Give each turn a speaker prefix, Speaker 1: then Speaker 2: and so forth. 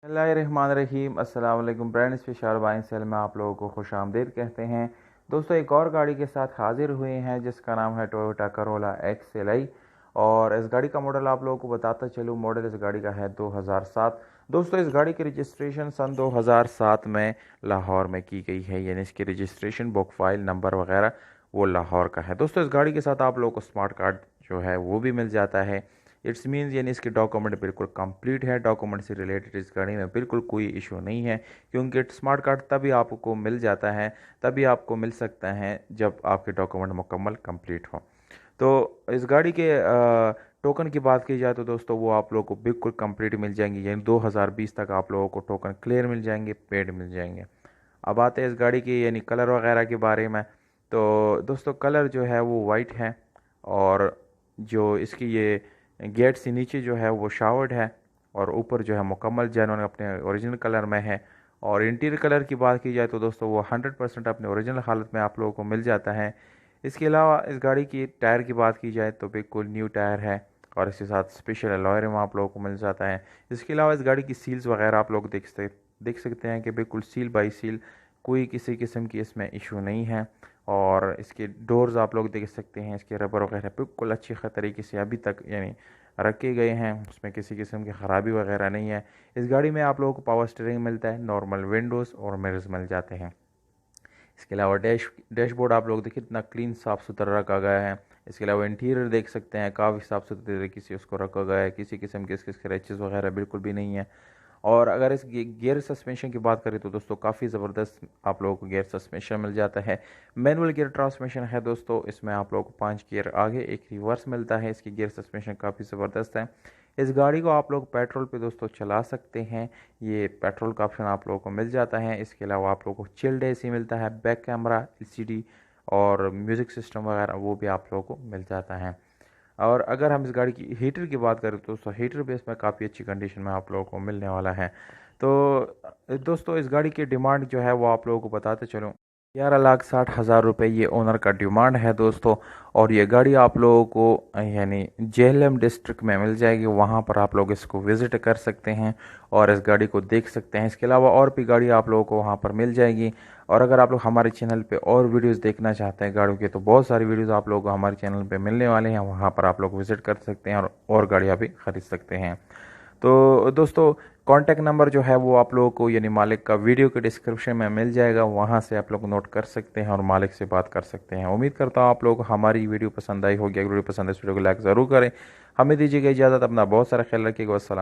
Speaker 1: बिस्मिल्लाहिर्रहमानिर्रहीम। अस्सलाम वालेकुम फ्रेंड्स, फिशार बाइन सेल में आप लोगों को खुश आमदीद कहते हैं। दोस्तों, एक और गाड़ी के साथ हाजिर हुए हैं जिसका नाम है टोयोटा करोला XLI। और इस गाड़ी का मॉडल आप लोगों को बताता चलूँ। मॉडल इस गाड़ी का है 2007। दोस्तों, इस गाड़ी की रजिस्ट्रेशन सन 2007 में लाहौर में की गई है, यानी इसकी रजिस्ट्रेशन बुक फाइल नंबर वगैरह वो लाहौर का है। दोस्तों, इस गाड़ी के साथ आप लोगों को स्मार्ट कार्ड जो है वो भी मिल जाता है। इट्स मीन्स यानी इसके डॉक्यूमेंट बिल्कुल कंप्लीट है। डॉक्यूमेंट से रिलेटेड इस गाड़ी में बिल्कुल कोई इशू नहीं है, क्योंकि स्मार्ट कार्ड तभी आपको मिल जाता है, तभी आपको मिल सकता है जब आपके डॉक्यूमेंट मुकम्मल कंप्लीट हो। तो इस गाड़ी के टोकन की बात की जाए तो दोस्तों वो आप लोगों को बिल्कुल कंप्लीट मिल जाएंगे, यानी 2020 तक आप लोगों को टोकन क्लियर मिल जाएंगे, पेड मिल जाएंगे। अब आते हैं इस गाड़ी की यानी कलर वगैरह के बारे में। तो दोस्तों, कलर जो है वो वाइट है, और जो इसकी ये गेट से नीचे जो है वो शावर्ड है, और ऊपर जो है मुकम्मल जैनोन अपने ओरिजिनल कलर में है। और इंटीरियर कलर की बात की जाए तो दोस्तों वो 100% अपने ओरिजिनल हालत में आप लोगों को मिल जाता है। इसके अलावा इस गाड़ी की टायर की बात की जाए तो बिल्कुल न्यू टायर है, और इसके साथ स्पेशल अलॉय रिम आप लोगों को मिल जाता है। इसके अलावा इस गाड़ी की सील्स वगैरह आप लोग देख सकते हैं कि बिल्कुल सील बाई सील, कोई किसी किस्म की इसमें इशू नहीं है। और इसके डोर्स आप लोग देख सकते हैं, इसके रबर वगैरह बिल्कुल अच्छी तरीके से अभी तक यानी रखे गए हैं, उसमें किसी किस्म की ख़राबी वगैरह नहीं है। इस गाड़ी में आप लोगों को पावर स्टीयरिंग मिलता है, नॉर्मल विंडोज़ और मिरर्स मिल जाते हैं। इसके अलावा डैशबोर्ड आप लोग देखिए कितना क्लीन साफ़ सुथरा रखा गया है। इसके अलावा इंटीरियर देख सकते हैं, काफ़ी साफ़ सुथरे तरीके से उसको रखा गया है, किसी किस्म के इसके स्क्रैचेस वगैरह बिल्कुल भी नहीं है। और अगर इस गियर सस्पेंशन की बात करें तो दोस्तों काफ़ी ज़बरदस्त आप लोगों को गियर सस्पेंशन मिल जाता है। मैनुअल गियर ट्रांसमिशन है दोस्तों, इसमें आप लोगों को 5 गियर आगे, एक रिवर्स मिलता है। इसकी गियर सस्पेंशन काफ़ी ज़बरदस्त है। इस गाड़ी को आप लोग पेट्रोल पे दोस्तों चला सकते हैं, ये पेट्रोल का ऑप्शन आप लोगों को मिल जाता है। इसके अलावा आप लोगों को चिल्ड एसी मिलता है, बैक कैमरा, LCD और म्यूज़िक सिस्टम वगैरह वो भी आप लोगों को मिल जाता है। और अगर हम इस गाड़ी की हीटर की बात करें तो हीटर भी इसमें काफ़ी अच्छी कंडीशन में आप लोगों को मिलने वाला है। तो दोस्तों, इस गाड़ी की डिमांड जो है वो आप लोगों को बताते चलूँ, 11,60,000 रुपये ये ओनर का डिमांड है दोस्तों। और ये गाड़ी आप लोगों को यानी JLM डिस्ट्रिक्ट में मिल जाएगी, वहाँ पर आप लोग इसको विज़िट कर सकते हैं और इस गाड़ी को देख सकते हैं। इसके अलावा और भी गाड़ी आप लोगों को वहाँ पर मिल जाएगी। और अगर आप लोग हमारे चैनल पे और वीडियोस देखना चाहते हैं गाड़ियों के, तो बहुत सारी वीडियोस आप लोगों को हमारे चैनल पे मिलने वाले हैं, वहाँ पर आप लोग विज़िट कर सकते हैं और गाड़ियाँ भी ख़रीद सकते हैं। तो दोस्तों, कॉन्टैक्ट नंबर जो है वो आप लोगों को यानी मालिक का वीडियो के डिस्क्रिप्शन में मिल जाएगा, वहाँ से आप लोग नोट कर सकते हैं और मालिक से बात कर सकते हैं। उम्मीद करता हूँ आप लोगों को हमारी वीडियो पसंद आई होगी। अगर वीडियो पसंद है इस वीडियो को लाइक ज़रूर करें। हमें दीजिएगा इजाज़त, अपना बहुत सारा ख्याल रखिएगा। अस्सलाम।